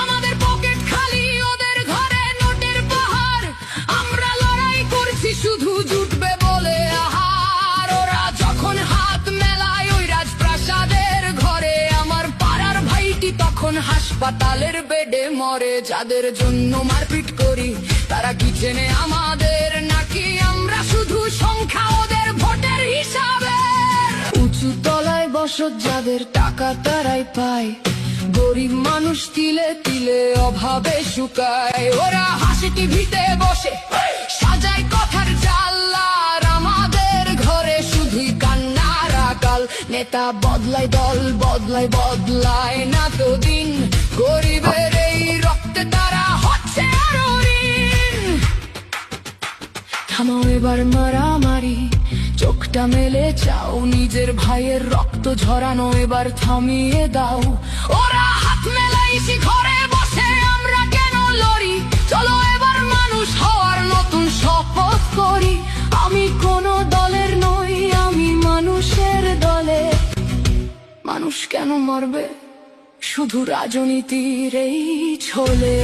আমাদের পকেট খালি, ওদের ঘরে নোটের পাহাড়। আমরা লড়াই করছি শুধু জুটবে বলে আহার। ওরা যখন হাত মেলায় ওই রাজপ্রাসাদের ঘরে, আমার পাড়ার ভাইটি তখন হাসপাতালের বেডে মরে। যাদের জন্য মারপিট করি তারা কি চেনে আমাদের, নাকি আমরা শুধু সংখ্যা ওদের ভোটের হিসাবে? উঁচু তলায় বসত যাদের, টাকা তারাই পায়। গরিব মানুষ তিলে তিলে অভাবে শুকায়। ওরা হাসি টিভিতে বসে সাজায় কথার জাল্লার, আমাদের ঘরে শুধুই কান্নার আকাল। নেতা বদলায়, দল বদলায়, বদলায় না তো দিন। গরিবের এই রক্তে তারা হচ্ছে আরো ঋণ। থামাও এবার মারামারি, চোখটা মেলে চাও। নিজের ভাইয়ের রক্ত ঝরানো এবার থামিয়ে দাও। ওরা হাত মেলাইছি ঘরে বসে, আমরা কেন লড়ি? চলো এবার মানুষ হওয়ার নতুন শপথ করি। আমি কোনো দলের নই, আমি মানুষের দলে। মানুষ কেন মরবে শুধু রাজনীতির এই ছলে?